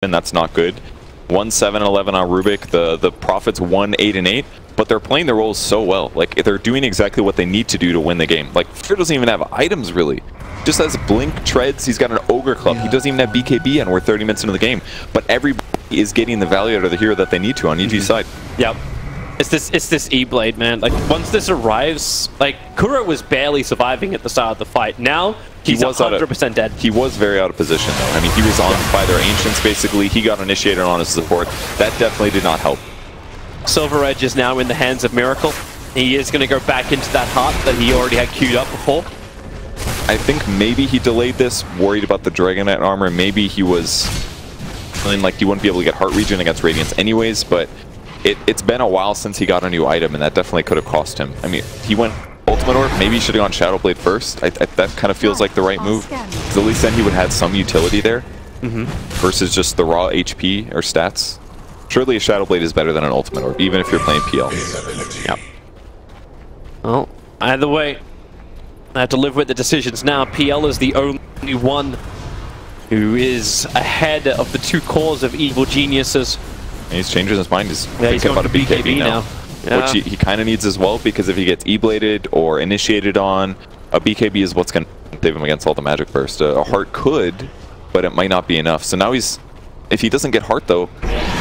and that's not good. 1-7-11 on Rubik. The Prophets 1-8-8, but they're playing their roles so well. Like, they're doing exactly what they need to do to win the game. Like, Fear doesn't even have items, really. Just has Blink, Treads, he's got an Ogre Club. He doesn't even have BKB, and we're 30 minutes into the game. But everybody is getting the value out of the hero that they need to on EG's side. Yep. It's this E-Blade, man. Like, once this arrives, like, Kuro was barely surviving at the start of the fight. Now, he's 100% dead. He was very out of position, though. I mean, he was on by their Ancients, basically. He got initiated on his support. That definitely did not help. Silver Edge is now in the hands of Miracle. He is going to go back into that heart that he already had queued up before. I think maybe he delayed this, worried about the Dragonite armor. Maybe he was feeling like he wouldn't be able to get heart regen against Radiance anyways, but it's been a while since he got a new item, and that definitely could have cost him. I mean, he went Ultimate Orb. Maybe he should have gone Shadow Blade first. That kind of feels like the right move. Because at least then he would have had some utility there versus just the raw HP or stats. Surely a Shadow Blade is better than an Ultimate Orb, even if you're playing PL. Yep. Well, either way, I have to live with the decisions now. PL is the only one who is ahead of the two cores of Evil Geniuses. And he's changing his mind. He's thinking about a BKB now. Yeah. Which he kind of needs as well, because if he gets E-Bladed or initiated on, a BKB is what's going to save him against all the Magic Burst. A Heart could, but it might not be enough. So now if he doesn't get Heart though,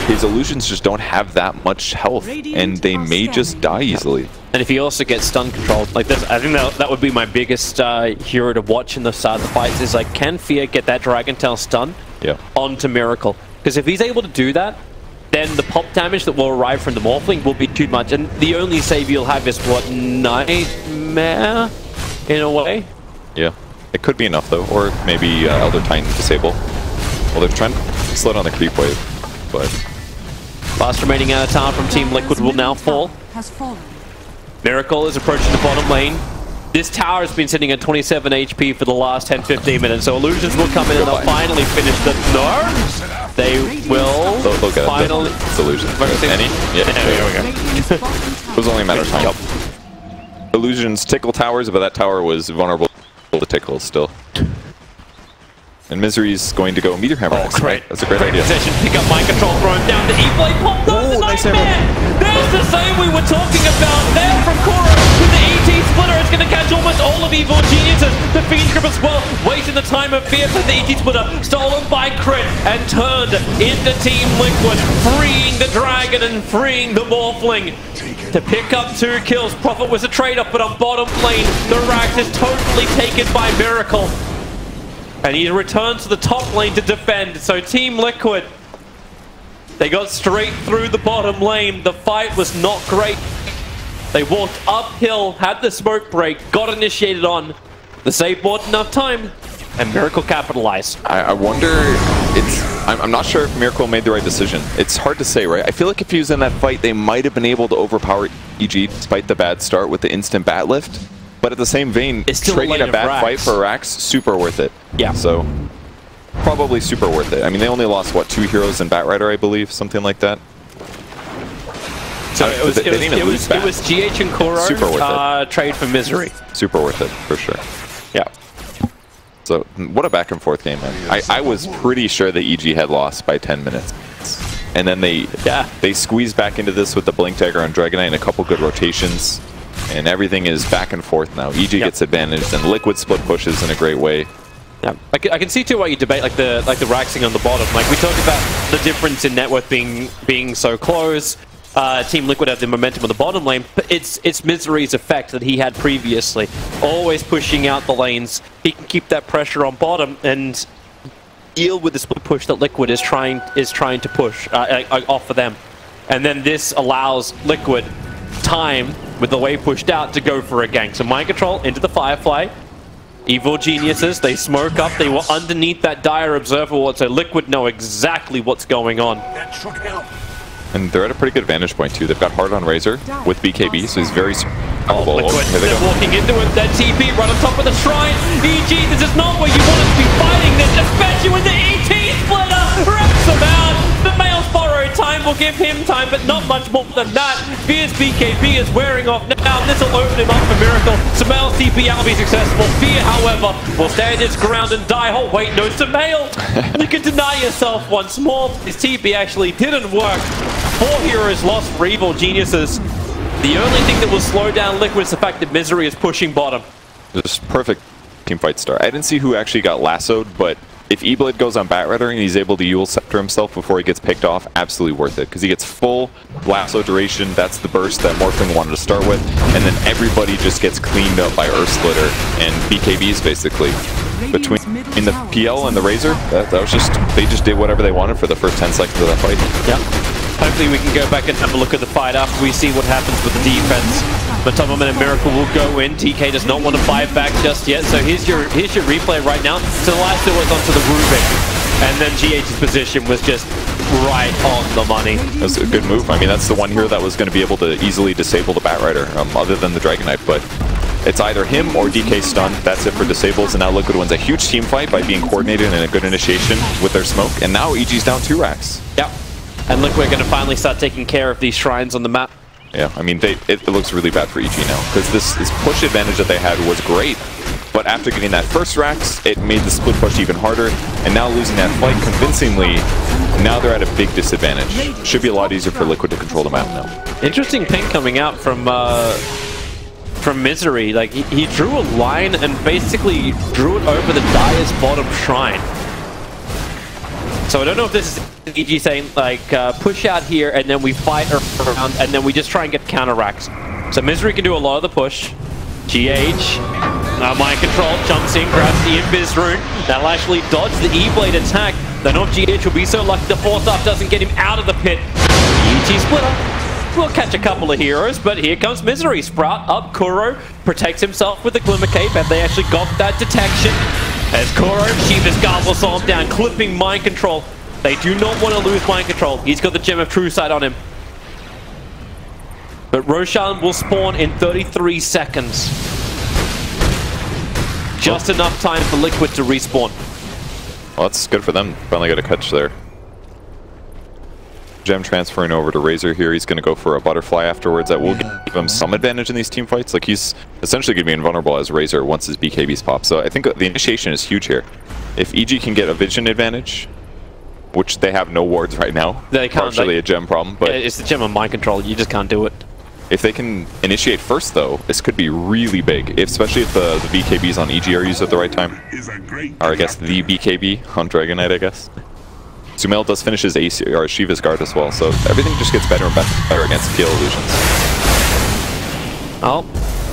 his illusions just don't have that much health, and they may just die easily. And if he also gets stun controlled, like this, I think that would be my biggest hero to watch in the start of the fights, is like, can Fear get that Dragon Tail stun onto Miracle? Because if he's able to do that, then the pop damage that will arrive from the Morphling will be too much, and the only save you'll have is, what, Nightmare, in a way? Yeah, it could be enough though, or maybe Elder Titan disable. Well, they're trying to slow down the creep wave, but... Last remaining avatar from Team Liquid will now fall. Miracle is approaching the bottom lane. This tower has been sitting at 27 HP for the last 10-15 minutes, so Illusions will come in and they'll finally finish the... No! They will they'll get finally... It's Illusion. Any? Yeah, there we go. It was only a matter of time. Illusions tickle towers, but that tower was vulnerable to tickles still. And Misery's going to go Meteor Hammer next. Great. That's a great idea. Possession, pick up Mind Control, throw him down to E-Blade, pop down the nice Nightmare! There's the same we were talking about there from Kuro with the ET Splitter. It's going to catch almost all of Evil Geniuses. The Fiend Grip as well, wasting the time of Fear for the ET Splitter, stolen by Crit and turned into Team Liquid, freeing the Dragon and freeing the Morphling. To pick up 2 kills, Prophet was a trade-off, but on bottom lane, the Rax is totally taken by Miracle. And he returns to the top lane to defend. So Team Liquid, they got straight through the bottom lane. The fight was not great. They walked uphill, had the smoke break, got initiated on. The save bought enough time, and Miracle capitalized. I wonder, I'm not sure if Miracle made the right decision. It's hard to say, right? I feel like if he was in that fight, they might have been able to overpower EG despite the bad start with the instant bat lift. But at the same vein, trading a bad fight for Rax, super worth it. Yeah. So, probably super worth it. I mean, they only lost, what, 2 heroes and Batrider, I believe? Something like that. So it was GH and Kuro, super worth it. Trade for Misery. Super worth it, for sure. Yeah. So, what a back and forth game, man. I was pretty sure that EG had lost by 10 minutes. And then they squeezed back into this with the Blink Dagger on Dragonite and a couple good rotations. And everything is back and forth now. EG gets advantage, and Liquid split pushes in a great way. Yeah, I can see too why you debate like the Raxing on the bottom. Like we talked about the difference in net worth being so close. Team Liquid have the momentum on the bottom lane, but it's Misery's effect that he had previously. Always pushing out the lanes. He can keep that pressure on bottom and deal with the split push that Liquid is trying to push off for them. And then this allows Liquid time with the wave pushed out to go for a gank. So Mind Control into the Firefly. Evil Geniuses, they smoke up. They were underneath that dire observer ward, so Liquid know exactly what's going on. And they're at a pretty good vantage point too. They've got Hard on Razor with BKB, so he's very... Liquid, they're walking into it. That TP right on top of the shrine. EG, this is not where you want to be fighting this, especially with the ET Splitter. Wraps them out. The Male's borrowed time will give him time, but not much more than that. Fear's BKB is wearing off now. This will open him up for Miracle. Sumail TP out will be successful. Fear, however, will stand his ground and die. Oh, wait, no, Sumail. You can deny yourself once more. His TP actually didn't work. 4 heroes lost for Evil Geniuses. The only thing that will slow down Liquid is the fact that Misery is pushing bottom. Just perfect teamfight start. I didn't see who actually got lassoed, but if E-Blade goes on Batrider and he's able to Yule Scepter himself before he gets picked off, absolutely worth it. Because he gets full lasso duration, that's the burst that Morphling wanted to start with, and then everybody just gets cleaned up by Earth Splitter and BKBs basically. Between the PL and the Razor, that was just, they just did whatever they wanted for the first 10 seconds of that fight. Yep. Hopefully we can go back and have a look at the fight after we see what happens with the defense. But Top Moment and Miracle will go in. TK does not want to fight back just yet. So here's your replay right now. So the last was onto the Rubik. And then GH's position was just right on the money. It was a good move. I mean, that's the one hero that was going to be able to easily disable the Batrider, other than the Dragon Knight. But it's either him or DK stun. That's it for disables. And now Liquid wins a huge team fight by being coordinated and a good initiation with their smoke. And now EG's down 2 racks. Yep. And Liquid are going to finally start taking care of these shrines on the map. Yeah, I mean, it looks really bad for EG now, because this push advantage that they had was great, but after getting that first racks, it made the split push even harder, and now losing that fight convincingly, now they're at a big disadvantage. Should be a lot easier for Liquid to control the map now. Interesting ping coming out from Misery. Like, he drew a line and basically drew it over the Dire's bottom shrine. So I don't know if this is EG saying, like, push out here and then we fight around and then we just try and get counter racks. So Misery can do a lot of the push. GH, mind control, jumps in, grabs the Invis rune. That'll actually dodge the E-Blade attack. Then off GH will be so lucky the force up doesn't get him out of the pit. EG Splitter will catch a couple of heroes, but here comes Misery. Sprout up, Kuro protects himself with the Glimmer Cape, and they actually got that detection. As Kuro, Shiva's Guard will slow him down, clipping mind control. They do not want to lose mind control. He's got the Gem of True Sight on him. But Roshan will spawn in 33 seconds. Just enough time for Liquid to respawn. Well, that's good for them. Finally got a catch there. Gem transferring over to Razor here. He's going to go for a Butterfly afterwards. That will give him some advantage in these team fights. Like, he's essentially going to be invulnerable as Razor once his BKBs pop. So I think the initiation is huge here. If EG can get a vision advantage, which they have no wards right now, they can't, partially a Gem problem. But it's the Gem of mind control. You just can't do it. If they can initiate first, though, this could be really big, especially if the BKBs on EG are used at the right time. Or I guess the BKB on Dragon Knight, I guess. Sumail does finish his AC or Shiva's Guard as well, so everything just gets better and better against PL illusions. Oh,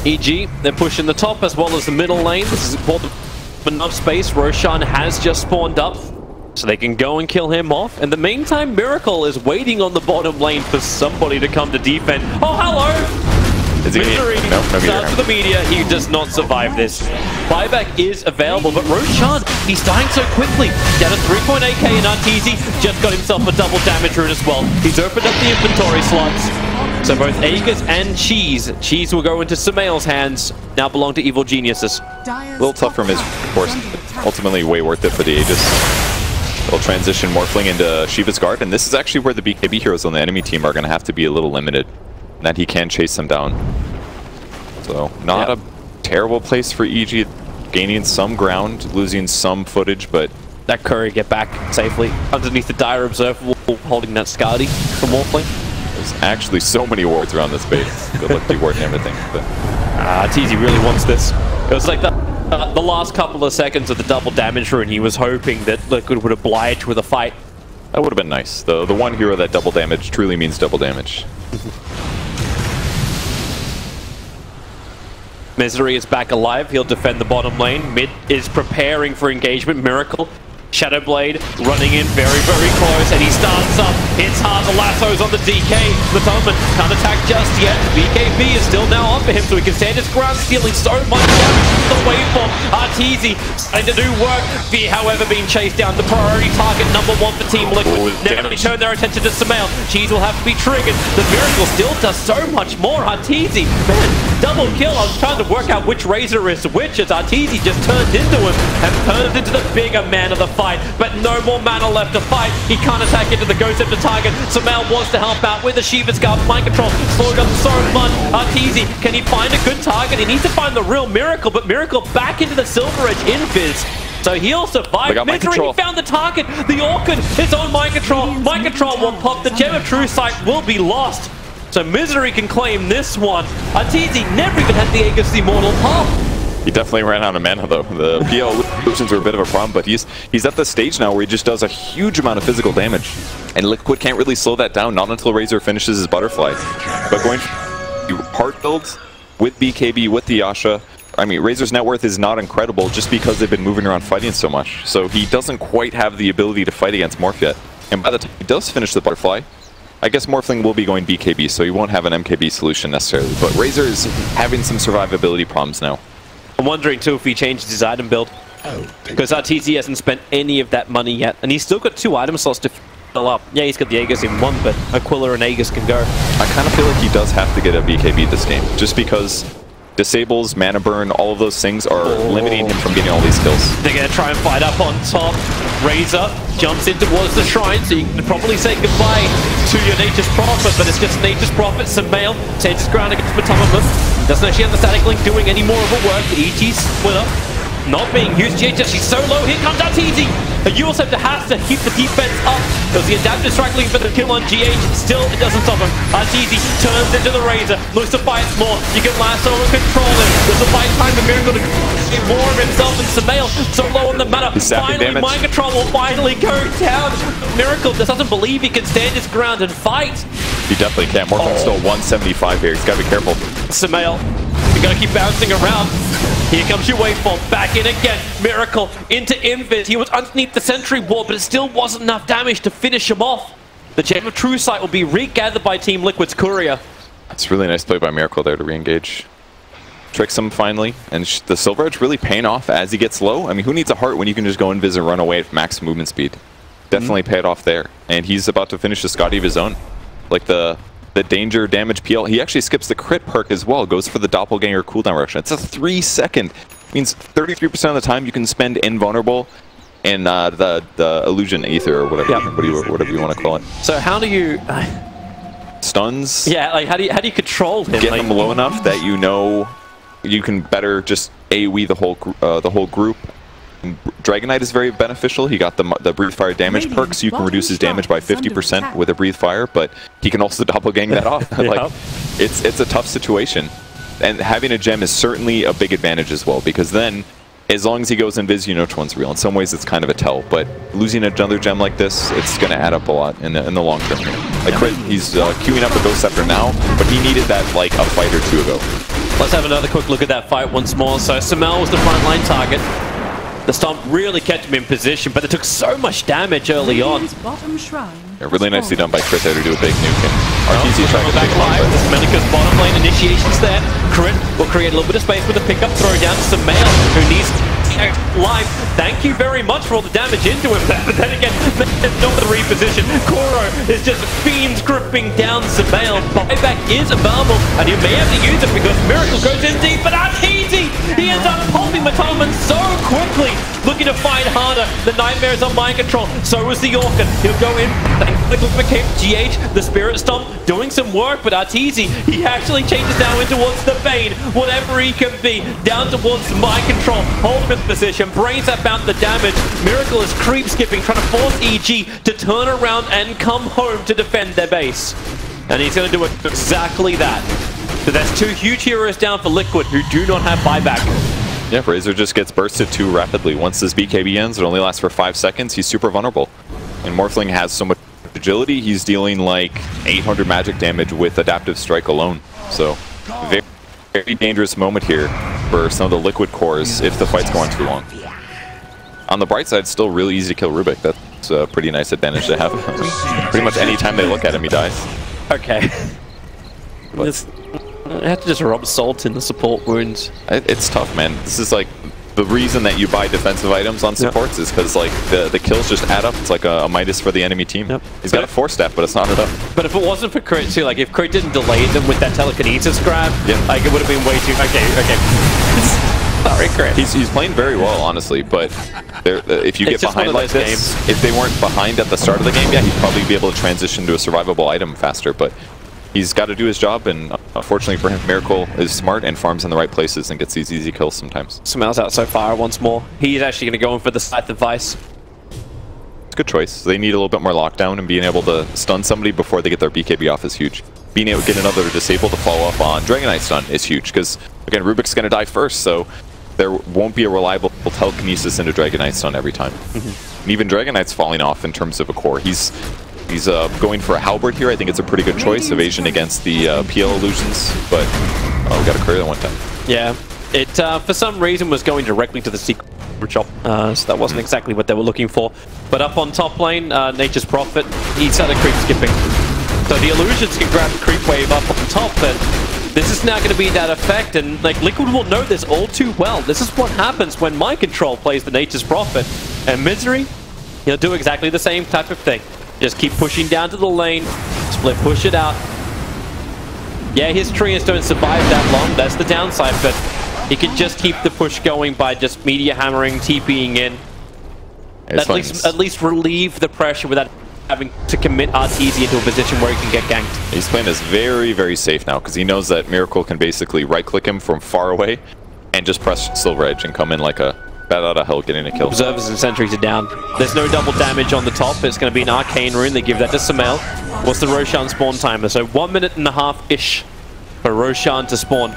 EG, they're pushing the top as well as the middle lane. This is important for enough space. Roshan has just spawned up, so they can go and kill him off. In the meantime, Miracle is waiting on the bottom lane for somebody to come to defend. Oh, hello! Misery starts with the meteor. He does not survive this. Buyback is available, but Roshan, he's dying so quickly. Down to 3.8k and Arteezy just got himself a double damage rune as well. He's opened up the inventory slots. So both Aegis and Cheese will go into Sumail's hands, now belong to Evil Geniuses. A little tough for him, of course. Ultimately way worth it for the Aegis. They'll transition Morphling into Shiva's Guard, and this is actually where the BKB heroes on the enemy team are going to have to be a little limited. That he can chase them down. So, not a terrible place for EG, gaining some ground, losing some footage, but... That Curry get back safely underneath the Dire Observable, holding that Skadi for Morphling. There's actually so many wards around this base. Good luck to ward and everything. TZ really wants this. It was like the last couple of seconds of the double damage rune. He was hoping that Liquid would oblige with a fight. That would have been nice. The one hero that double damage truly means double damage. Misery is back alive. He'll defend the bottom lane. Mid is preparing for engagement. Miracle. Shadowblade running in very, very close, and he starts up. Hits hard. The lasso's on the DK. Latoman can't attack just yet. BKB is still now on for him, so he can stand his ground, stealing so much damage from the waveform. Arteezy starting to do work. Fear, however, being chased down. The priority target #1 for Team Liquid. Now they turn their attention to Sumail. Cheese will have to be triggered. The Miracle still does so much more. Arteezy, man, double kill. I was trying to work out which Razor is which, as Arteezy just turned into him and turned into the bigger man of the fight. fight, but no more mana left to fight. He can't attack into the Ghost Scepter target. Sumail wants to help out with the Shiva's Guard. Mind control slowed up so much. Arteezy, can he find a good target? He needs to find the real Miracle, but Miracle back into the Silver Edge invis. So he'll survive. Misery, he found the target. The Orchid, his own mind control. Mind control will pop. The Gem of True Sight will be lost. So Misery can claim this one. Arteezy never even had the Aegis Immortal pop. He definitely ran out of mana though. The PL illusions were a bit of a problem, but he's at the stage now where he just does a huge amount of physical damage. And Liquid can't really slow that down, not until Razor finishes his Butterfly. But going to heart builds with BKB, with the Yasha, I mean, Razor's net worth is not incredible just because they've been moving around fighting so much. So he doesn't quite have the ability to fight against Morph yet. And by the time he does finish the Butterfly, I guess Morphling will be going BKB, so he won't have an MKB solution necessarily. But Razor is having some survivability problems now. I'm wondering too if he changes his item build. Because Arteezy hasn't spent any of that money yet, and he's still got 2 item slots to fill up. Yeah, he's got the Aegis in 1, but Aquila and Aegis can go. I kind of feel like he does have to get a BKB this game, just because disables, mana burn, all of those things are limiting him from getting all these kills. They're going to try and fight up on top. Razor jumps in towards the shrine, so you can probably say goodbye to your Nature's Prophet, but it's just Nature's Prophet, Sumail, takes his ground against Matomimon. Doesn't actually have the Static Link doing any more of the work. The EG Splitter not being used. GH, she's so low. Here comes Arteezy. A Scepter has to keep the defense up. There's the Adaptive Strike Link for the kill on GH. Still, it doesn't stop him. Arteezy turns into the Razor. Looks to fight more. You can lasso and control him. There's a fight time for Miracle to get more of himself and Sumail. So low on the mana. Finally, Mind Control will finally go down. Miracle just doesn't believe he can stand his ground and fight. He definitely can't. Morphing's still 175 here. He's got to be careful. Sumail, you gotta keep bouncing around. Here comes your waveform, back in again. Miracle into Invis. He was underneath the sentry wall, but it still wasn't enough damage to finish him off. The Gem of True Sight will be regathered by Team Liquid's Courier. It's really nice play by Miracle there to re-engage. Tricks him finally, and the Silver Edge really paying off as he gets low. I mean, who needs a heart when you can just go invis and run away at max movement speed? Definitely paid off there. And he's about to finish a Scotty of his own. Like the danger damage PL. He actually skips the crit perk as well. Goes for the doppelganger cooldown reduction. It's a 3-second. Means 33% of the time you can spend invulnerable and the illusion ether or whatever, whatever you want to call it. So how do you stuns? Yeah, like how do you control him? Get him low enough that you know you can better just AoE the whole group. Dragonite is very beneficial. He got the Breathe Fire damage perk, so you can reduce his damage by 50% with a Breathe Fire, but he can also doppelgang that off. Like, it's a tough situation. And having a gem is certainly a big advantage as well, because then, as long as he goes invis, you know which one's real. In some ways, it's kind of a tell, but losing another gem like this, it's going to add up a lot in the long term. Like, he's queuing up a Ghost Scepter now, but he needed that like a fight or two ago. Let's have another quick look at that fight once more. So Sumail was the frontline target. The Stomp really kept him in position, but it took so much damage early on. Yeah, really nicely done by Crit there to do a big nuke. And Arteezy trying to back live. Domenica's bottom lane initiations there. Crit will create a little bit of space with a pickup throw down to Sumail, who needs life. Thank you very much for all the damage into him. But then again, not the reposition. Koro is just fiends gripping down Sumail. Buyback is available, and you may have to use it because Miracle goes in deep, but Arteezy, he ends up pulping Matomimon so quickly, looking to fight harder. The Nightmare is on mind control, so is the Orchid. He'll go in, thankfully became GH, the Spirit Stomp, doing some work, but Arteezy, he actually changes down in towards the Bane, whatever he can be, down towards mind control, hold him in position, brains up out the damage. Miracle is creep skipping, trying to force EG to turn around and come home to defend their base. And he's going to do exactly that. So that's 2 huge heroes down for Liquid who do not have buyback. Yeah, Razor just gets bursted too rapidly. Once this BKB ends, it only lasts for 5 seconds. He's super vulnerable. And Morphling has so much agility, he's dealing like 800 magic damage with Adaptive Strike alone. So, very, very dangerous moment here for some of the Liquid cores if the fight's going too long. On the bright side, still really easy to kill Rubik. That's a pretty nice advantage to have. Pretty much any time they look at him, he dies. Okay. I have to just rub salt in the support wounds. It's tough, man. This is like the reason that you buy defensive items on supports is because like the kills just add up. It's like a Midas for the enemy team. He's got a 4-step, but it's not enough. But if it wasn't for Crit too, like if Crit didn't delay them with that telekinesis grab, like it would have been way too... Okay. Sorry, Chris. He's playing very well, honestly, but if you get behind like this, if they weren't behind at the start of the game, yeah, he'd probably be able to transition to a survivable item faster, but he's got to do his job, and unfortunately for him, Miracle is smart and farms in the right places and gets these easy kills sometimes. Sumail's out so far once more. He's actually going to go in for the Scythe of Vice. Good choice. They need a little bit more lockdown, and being able to stun somebody before they get their BKB off is huge. Being able to get another disable to follow up on Dragon Knight stun is huge, because, again, Rubik's going to die first, so there won't be a reliable telekinesis into Dragon Knight stun every time. And even Dragon Knight's falling off in terms of a core. He's going for a Halberd here. I think it's a pretty good choice. Evasion against the PL illusions, but we got to clear that one time. Yeah, it for some reason was going directly to the secret chop, so that wasn't exactly what they were looking for. But up on top lane, Nature's Prophet, he started creep skipping. So the illusions can grab the creep wave up on top, but this is now going to be that effect, and like Liquid will know this all too well. This is what happens when Mind Control plays the Nature's Prophet, and Misery, he'll do exactly the same type of thing. Just keep pushing down to the lane, split push it out. Yeah, his treants don't survive that long, that's the downside, but he can just keep the push going by just media hammering, TPing in. At least relieve the pressure without having to commit RTZ into a position where he can get ganked. He's playing this very, very safe now, because he knows that Miracle can basically right-click him from far away and just press Silver Edge and come in like a bat out of hell getting a kill. Observers and sentries are down. There's no double damage on the top. It's going to be an Arcane Rune. They give that to Sumail. What's the Roshan spawn timer? So 1.5 minutes-ish for Roshan to spawn.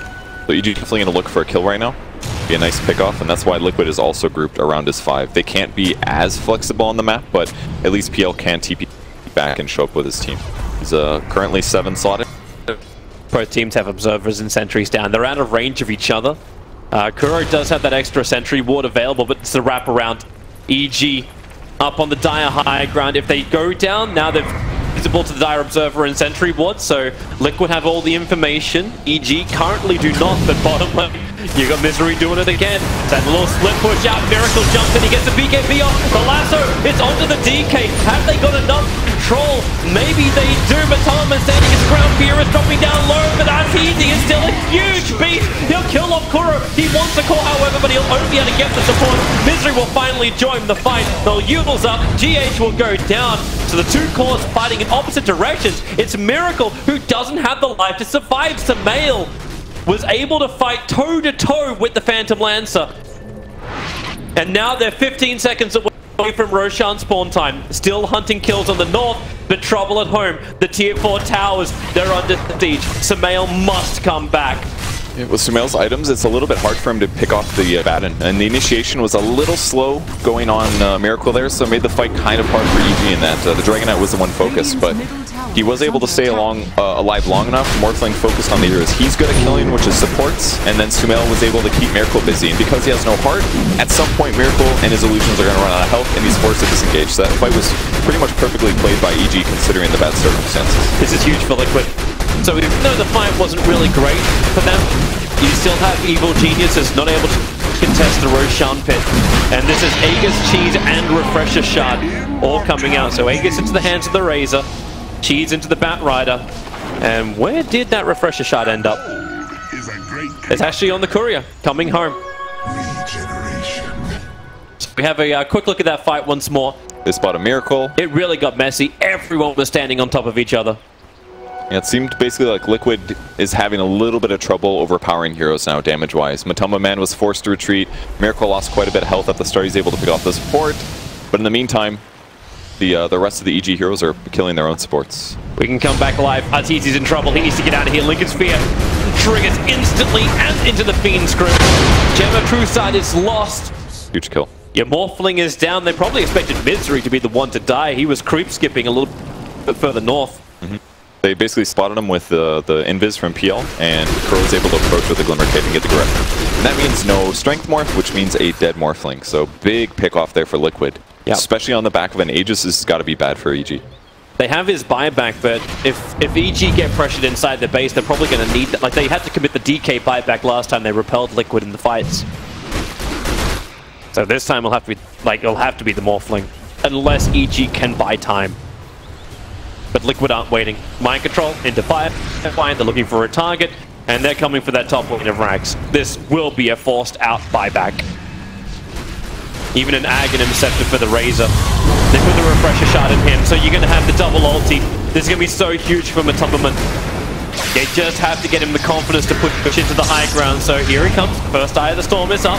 So you're definitely going to look for a kill right now. Be a nice pickoff, and that's why Liquid is also grouped around his 5. They can't be as flexible on the map, but at least PL can TP back and show up with his team. He's currently 7 slotted. Both teams have observers and sentries down. They're out of range of each other. Kuro does have that extra sentry ward available, but it's the wraparound. EG up on the dire high ground. If they go down, now they're visible to the dire observer and sentry ward, so Liquid have all the information. EG currently do not, but bottom lane, you got Misery doing it again. That little split push out, Miracle jumps in, he gets the BKB off, the lasso, it's onto the DK. Have they got enough control? Maybe they do, but Tolman standing his ground, Fear is dropping down low, but RTZ is still a huge beast. He'll kill off Kuro, he wants the core however, but he'll only be able to get the support. Misery will finally join the fight, they'll Udals up, GH will go down. So the two cores fighting in opposite directions. It's Miracle who doesn't have the life to survive. Sumail was able to fight toe-to-toe with the Phantom Lancer. And now they're 15 seconds away from Roshan spawn time. Still hunting kills on the north, but trouble at home. The tier 4 towers, they're under siege. Sumail must come back. With Sumail's items, it's a little bit hard for him to pick off the Baton, and the initiation was a little slow going on Miracle there, so it made the fight kind of hard for EG in that. The Dragon Knight was the one focused, but he was able to stay alive long enough. Morphling focused on the heroes he's good at killing, which is supports, and then Sumail was able to keep Miracle busy, and because he has no heart, at some point Miracle and his illusions are going to run out of health, and he's forced to disengage. So that fight was pretty much perfectly played by EG considering the bad circumstances. This is huge for Liquid. So even though the fight wasn't really great for them, you still have Evil Geniuses not able to contest the Roshan pit. And this is Aegis, Cheese, and Refresher Shard all coming out. So Aegis into the hands of the Razor, Cheese into the Bat Rider. And where did that Refresher Shard end up? It's actually on the Courier, coming home. So we have a quick look at that fight once more. They spot a Miracle. It really got messy. Everyone was standing on top of each other. Yeah, it seemed basically like Liquid is having a little bit of trouble overpowering heroes now, damage-wise. Matoma Man was forced to retreat. Miracle lost quite a bit of health at the start. He's able to pick off the support. But in the meantime, the rest of the EG heroes are killing their own supports. We can come back alive. Arteezy's in trouble. He needs to get out of here. Lincoln's Fear triggers instantly and into the Fiend's grip. Gem of Trueside is lost. Huge kill. Yeah, Morphling is down. They probably expected Misery to be the one to die. He was creep skipping a little bit further north. They basically spotted him with the invis from PL, and Crow was able to approach with the Glimmer Cape and get the grip. And that means no Strength Morph, which means a dead Morphling. So big pick off there for Liquid. Yep. Especially on the back of an Aegis, this has got to be bad for EG. They have his buyback, but if EG get pressured inside the base, they're probably going to need that. Like, they had to commit the DK buyback last time they repelled Liquid in the fights. So this time it'll have to be, like, it'll have to be the Morphling, unless EG can buy time. But Liquid aren't waiting. Mind Control into fire. They're looking for a target. And they're coming for that top lane of Rags. This will be a forced out buyback. Even an Aghanim Scepter for the Razor. They put the Refresher Shard in him, so you're going to have the double ulti. This is going to be so huge for Matumberman. They just have to get him the confidence to push into the high ground. So here he comes. First Eye of the Storm is up.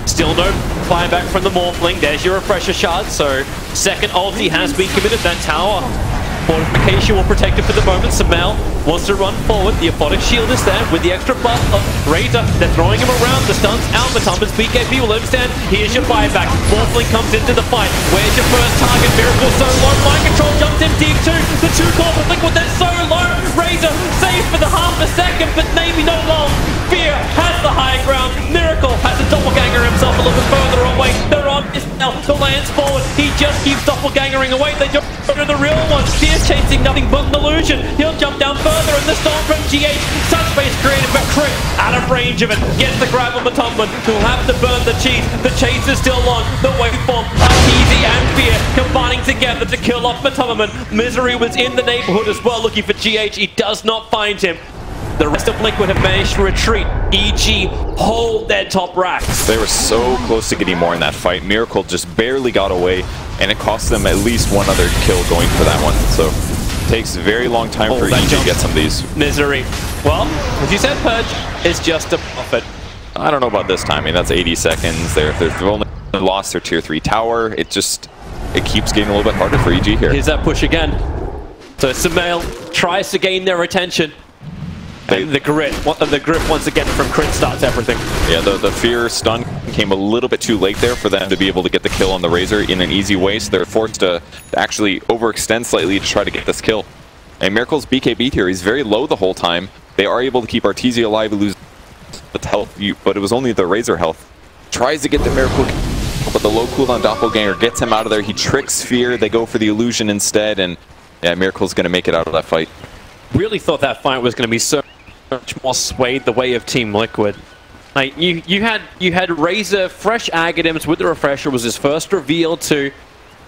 Still no buyback from the Morphling. There's your Refresher Shard. So second ulti has been committed. That tower fortification will protect it for the moment. Samel wants to run forward. The Aphotic Shield is there with the extra buff of Razor. They're throwing him around. The stun's out. Matumba's BKB will let him stand. Here's your buyback. Morphling comes into the fight. Where's your first target? Miracle so low. Mind Control jumps in deep too. The two calls of Liquid, they're so low. Razor saves for the half a second, but maybe no long. Fear has the high ground. Miracle has a doppelganger himself a little bit further away. They're on this now. The lands forward. He just keeps doppelgangering away. They don't go to the real one. Fear chasing nothing but an illusion. He'll jump down further in the storm from GH. Such space created, but Crit out of range of it. Gets the grab of Matumban, who'll have to burn the cheese. The chase is still on. The waveform, Arteezy and Fear combining together to kill off Matumban. Misery was in the neighborhood as well, looking for GH. He does not find him. The rest of Liquid have managed to retreat. EG hold their top racks. They were so close to getting more in that fight. Miracle just barely got away, and it cost them at least one other kill going for that one. So it takes a very long time for EG to get some of these. Misery. Well, as you said, Purge is just a profit. I don't know about this time. I mean, that's 80 seconds. They've only lost their tier 3 tower. It keeps getting a little bit harder for EG here. Here's that push again. So Samel tries to gain their attention. And the grip once again from Crit starts everything. Yeah, the Fear stun came a little bit too late there for them to be able to get the kill on the Razor in an easy way, so they're forced to actually overextend slightly to try to get this kill. And Miracle's BKB here, he's very low the whole time. They are able to keep Arteezy alive, lose the health, but it was only the Razor health. Tries to get the Miracle, but the low cooldown Doppelganger gets him out of there. He tricks Fear, they go for the illusion instead, and yeah, Miracle's going to make it out of that fight. Really thought that fight was going to be so much more swayed the way of Team Liquid. Like you had Razor, fresh Aghanims with the Refresher was his first reveal too.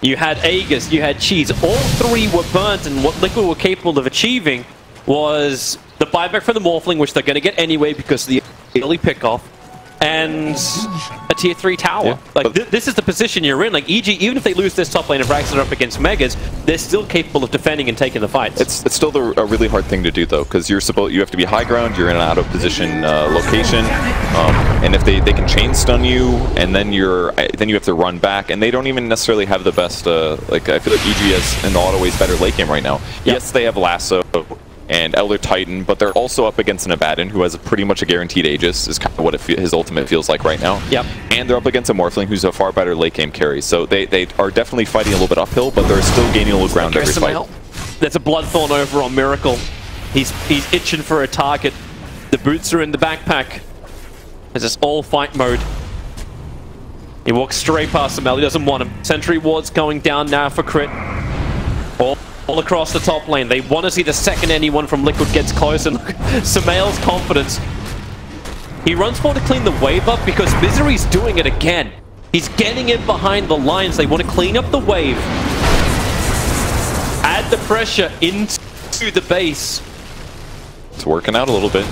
You had Aegis, you had Cheese. All three were burnt, and what Liquid were capable of achieving was the buyback for the Morphling, which they're going to get anyway because of the early pickoff, and a tier 3 tower. Yeah, like this is the position you're in. Like EG, even if they lose this top lane of Rags that are up against Megas, they're still capable of defending and taking the fights. It's still a really hard thing to do though, because you have to be high ground. You're in an out of position location, and if they can chain stun you, and then you have to run back, and they don't even necessarily have the best. Like I feel like EG is in a lot of ways better late game right now. Yep. Yes, they have Lasso and Elder Titan, but they're also up against an Abaddon who has pretty much a guaranteed Aegis, is kind of what his ultimate feels like right now. Yep. And they're up against a Morphling who's a far better late game carry. So they are definitely fighting a little bit uphill, but they're still gaining a little ground every fight. There's a Bloodthorn over on Miracle. He's itching for a target. The boots are in the backpack. It's just all fight mode. He walks straight past Samel. He doesn't want him. Sentry Ward's going down now for Crit. All across the top lane. They want to see the second anyone from Liquid gets close, and look, Samel's confidence. He runs forward to clean the wave up because Misery's doing it again. He's getting in behind the lines. They want to clean up the wave. Add the pressure into the base. It's working out a little bit.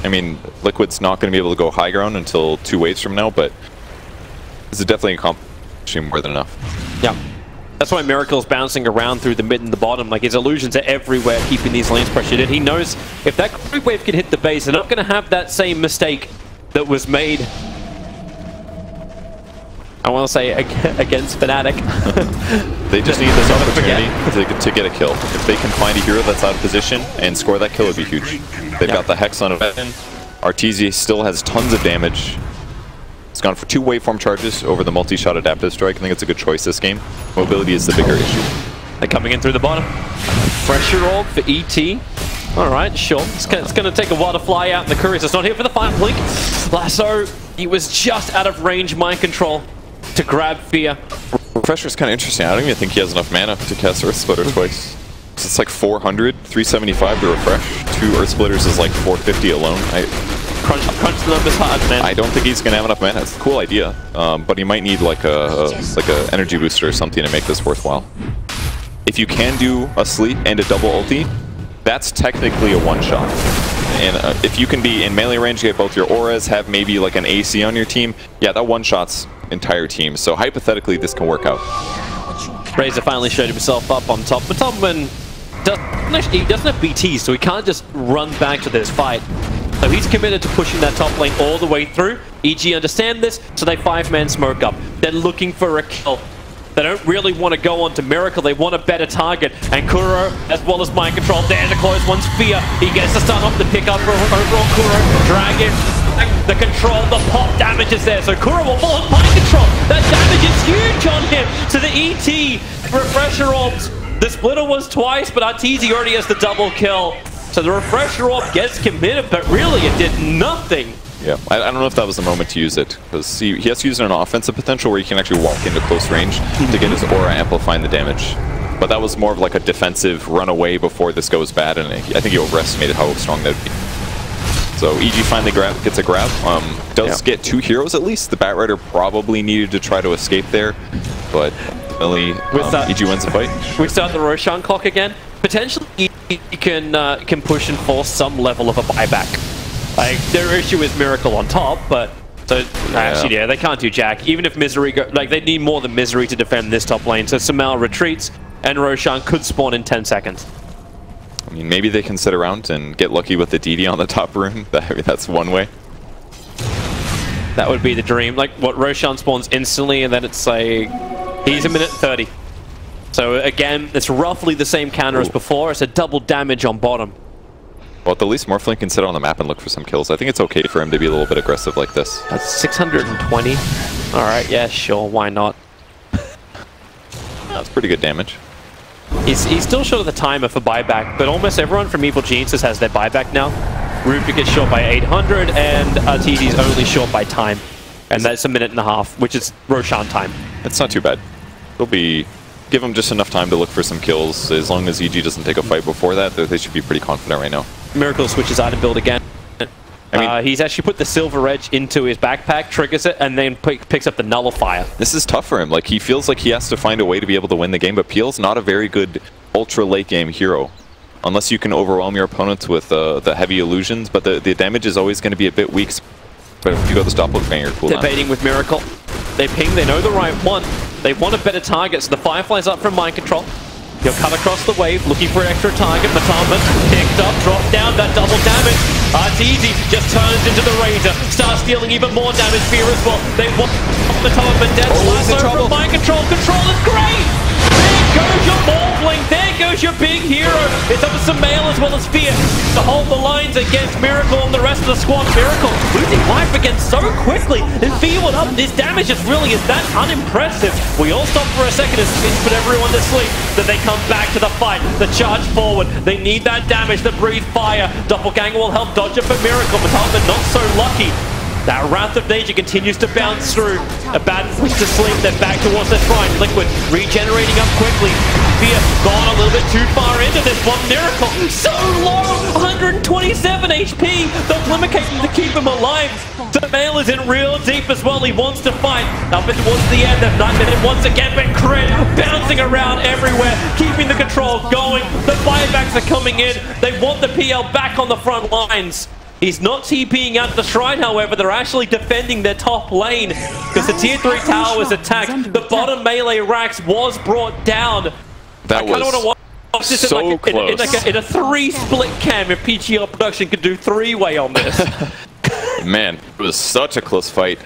I mean, Liquid's not going to be able to go high ground until 2 waves from now, but this is definitely accomplishing more than enough. Yeah. That's why Miracle's bouncing around through the mid and the bottom. Like, his illusions are everywhere, keeping these lanes pressured in. He knows if that creep wave can hit the base, they're not going to have that same mistake that was made, I want to say, against Fnatic. They just need this opportunity to get a kill. If they can find a hero that's out of position and score that kill, it would be huge. They've got the Hex on a Abaddon. Arteezy still has tons of damage. It's gone for 2 waveform charges over the multi-shot adaptive strike. I think it's a good choice this game. Mobility is the bigger issue. They're coming in through the bottom. Pressure orb for ET. Alright, sure. It's going to take a while to fly out, and the Couriers is not here for the final blink. Lasso, he was just out of range mind control to grab Fear. Refresher's kind of interesting. I don't even think he has enough mana to cast Earth Splitter twice. So it's like 400, 375 to refresh. 2 Earth Splitters is like 450 alone. Crunch the numbers hard, man. I don't think he's gonna have enough mana. It's a cool idea, but he might need like a energy booster or something to make this worthwhile. If you can do a sleep and a double ulti, that's technically a one-shot. and if you can be in melee range, get both your auras, have maybe like an AC on your team, yeah, that one-shots entire team. So hypothetically, this can work out. Razor finally showed himself up on top, but Topman doesn't have BTs, so he can't just run back to this fight. So he's committed to pushing that top lane all the way through. EG understand this, so they 5-man smoke up. They're looking for a kill. They don't really want to go on to Miracle. They want a better target. And Kuro, as well as Mind Control, there's a close one's Fear. He gets the stun off the pickup for overall Kuro. Dragon, the control, the pop damage is there. So Kuro will fall on Mind Control. That damage is huge on him. So the ET Refresher Orbs. The splitter was twice, but Arteezy already has the double kill. So the Refresher Orb gets committed, but really it did nothing. Yeah, I don't know if that was the moment to use it, because he has to use it in an offensive potential where he can actually walk into close range to get his aura amplifying the damage. But that was more of like a defensive run away before this goes bad, and I think he overestimated how strong that would be. So EG finally gets a grab. Does get 2 heroes at least. The Batrider probably needed to try to escape there, but really EG wins the fight. We start the Roshan clock again. Potentially he can push and force some level of a buyback. Like, their issue is Miracle on top, but actually, yeah, they can't do jack. Even if Misery they need more than Misery to defend this top lane. So Samal retreats, and Roshan could spawn in 10 seconds. I mean, maybe they can sit around and get lucky with the DD on the top rune. That's one way. That would be the dream. Like, what, Roshan spawns instantly, and then it's like, he's a minute 30. So again, it's roughly the same counter as before. It's a double damage on bottom. Well, at the least Morphling can sit on the map and look for some kills. I think it's okay for him to be a little bit aggressive like this. That's 620. Alright, yeah, sure, why not? That's pretty good damage. He's still short of the timer for buyback, but almost everyone from Evil Geniuses has their buyback now. Rupert gets short by 800, and Arteezy's only short by time. And that's a minute and a half, which is Roshan time. It's not too bad. It'll be... Give him just enough time to look for some kills. As long as EG doesn't take a fight before that, they should be pretty confident right now. Miracle switches item build again. I mean, he's actually put the Silver Edge into his backpack, triggers it, and then picks up the Nullifier. This is tough for him. Like, he feels like he has to find a way to be able to win the game, but Peel's not a very good ultra late game hero. Unless you can overwhelm your opponents with the heavy illusions, but the damage is always going to be a bit weak. But if you go the stop look banger cooldown. They're baiting with Miracle. They ping, they know the right one. They want a better target, so the Firefly's up from Mind Control. He'll cut across the wave, looking for an extra target. Matama picked up, dropped down, that double damage. Arteezy just turns into the Razor, starts dealing even more damage. Fear as well. They want Matama, but Dead Lasso from Mind Control. Control is great! There goes your Morphling, there goes your big hero. It's up to Samal as well as Fear to hold the lines against Miracle and the rest of the squad. Miracle losing life again so quickly, and Fear went up. This damage just really is that unimpressive. We all stop for a second as Spins put everyone to sleep. Then they come back to the fight, the charge forward. They need that damage to breathe fire. Doppelganger will help dodge it for Miracle, but Talbot not so lucky. That Wrath of Nature continues to bounce through. A bad push to sleep, then back towards the shrine. Liquid regenerating up quickly. Fear gone a little bit too far into this one. Miracle so low, 127 HP. They'll Glimmercate him to keep him alive. The male is in real deep as well. He wants to fight. Up towards the end of 9 minutes once again, but Crit bouncing around everywhere, keeping the control going. The buybacks are coming in. They want the PL back on the front lines. He's not TPing out the shrine, however. They're actually defending their top lane because the tier 3 tower was attacked. The bottom melee racks was brought down. That was watch this so in a 3 split cam if PGL production could do 3-way on this. Man, it was such a close fight.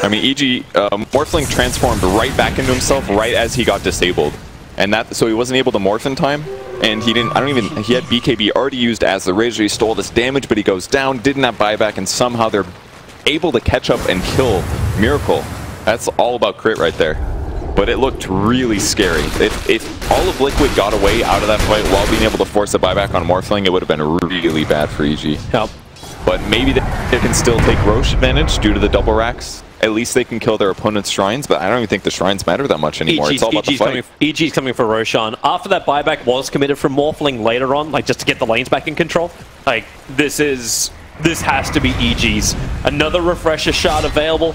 I mean, EG Morphling transformed right back into himself right as he got disabled, and so he wasn't able to morph in time. And he didn't, he had BKB already used as the Razor. He stole this damage, but he goes down, didn't have buyback, and somehow they're able to catch up and kill Miracle. That's all about Crit right there. But it looked really scary. If all of Liquid got away out of that fight while being able to force a buyback on Morphling, it would have been really bad for EG. Yep. But maybe they can still take Roche advantage due to the double racks. At least they can kill their opponent's shrines, but I don't even think the shrines matter that much anymore. It's all about the fight. EG's coming for Roshan. After that buyback was committed from Morphling later on, like just to get the lanes back in control, like this has to be EG's. Another refresher shard available.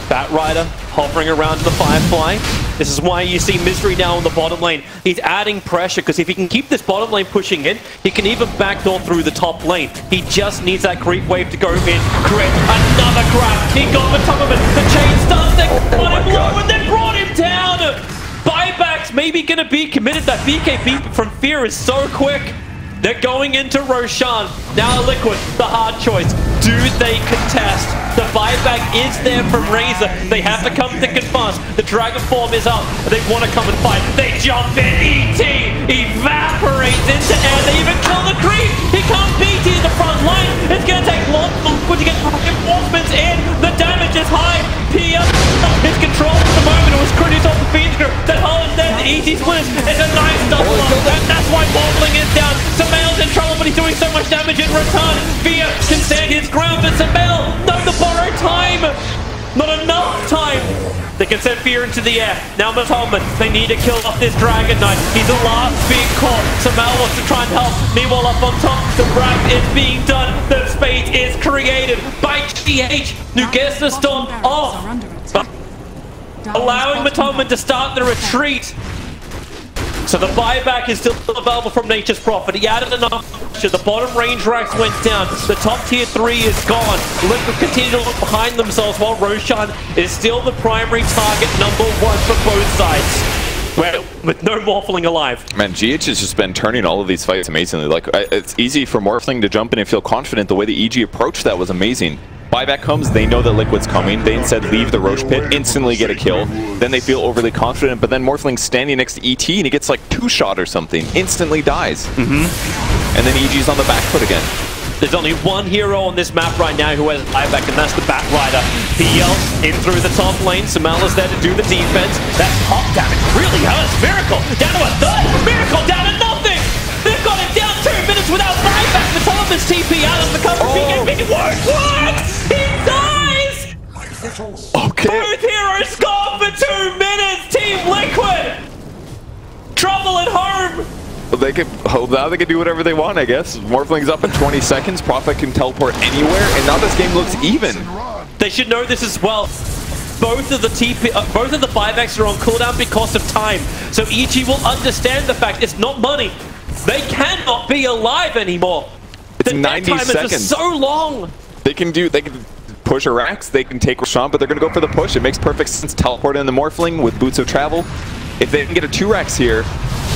Batrider hovering around the Firefly. This is why you see Misery now in the bottom lane. He's adding pressure, because if he can keep this bottom lane pushing in, he can even backdoor through the top lane. He just needs that creep wave to go in. Crit, another grab. He got the top of it. The chain starts to got him low, and they brought him down. Buybacks maybe going to be committed. That BKB from Fear is so quick. They're going into Roshan. Now Liquid, the hard choice. Do they contest? The buyback is there from Razor. They have to come thick and fast. The Dragon Form is up. They want to come and fight. They jump in. ET evaporates into air. They even kill the creep. He can't beat in the front line. It's going to take long to get reinforcements in. The damage is high. Pia is controlled at the moment. It was Critties off the Phoenix Group. That hold there. The ET splits. It's a nice double up. And that's why Mortling is down. Samael's in trouble, but he's doing so much damage in return. Fear can stand his ground, but Samael, no, the borrowed time. Not enough time. They can send Fear into the air. Now Matoman, they need to kill off this Dragon Knight. He's the last being caught. Samael wants to try and help. Meanwhile, up on top, the wrap is being done. The space is created by GH, who gets the storm off, allowing Matoman to start the retreat. So the buyback is still available from Nature's Prophet. He added enough pressure. The bottom range racks went down. The top tier 3 is gone. Liquid continue to look behind themselves while Roshan is still the primary target #1 for both sides. Well, with no Morphling alive. Man, GH has just been turning all of these fights amazingly. Like, it's easy for Morphling to jump in and feel confident. The way the EG approached that was amazing. Buyback comes, they know that Liquid's coming. They instead leave the Roche Pit, instantly get a kill. Then they feel overly confident, but then Morphling's standing next to ET and he gets like 2-shot or something. Instantly dies. And then EG's on the back foot again. There's only one hero on this map right now who has buyback, and that's the Batrider. PL in through the top lane. Samal is there to do the defense. That top damage really hurts. Miracle down to a third. Miracle down to nothing. They've got it down 2 minutes without buyback. The Thomas TP out of the cover. BKB won't work. He dies. Okay. Both heroes scored for 2 minutes. Team Liquid. Trouble at home. They can, now they can do whatever they want, I guess. Morphling's up in 20 seconds. Prophet can teleport anywhere, and now this game looks even. They should know this as well. Both of the buybacks are on cooldown because of time. So EG will understand the fact it's not money. They cannot be alive anymore. It's 90 seconds. Is so long. They can push a Rax, they can take Roshan, but they're going to go for the push. It makes perfect sense. Teleport in the Morphling with Boots of Travel. If they can get a 2-Rax here,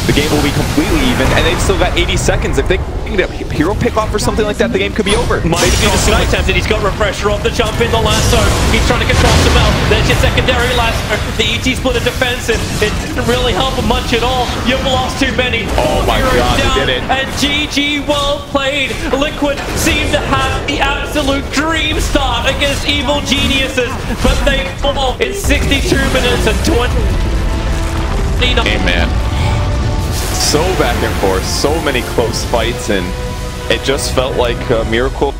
the game will be completely even, and they've still got 80 seconds. If they can get a hero pick off or something like that, the game could be over. Might be the snipe attempt, and he's got refresher off the jump in the lasso. He's trying to control Samel. There's your secondary lasso. The ET split a defensive. It didn't really help him much at all. You've lost too many. Oh my god, they did it. And GG, well played. Liquid seem to have the absolute dream start against evil geniuses, but they fall in 62 minutes and 20. Amen. So back and forth, so many close fights, and it just felt like a miracle.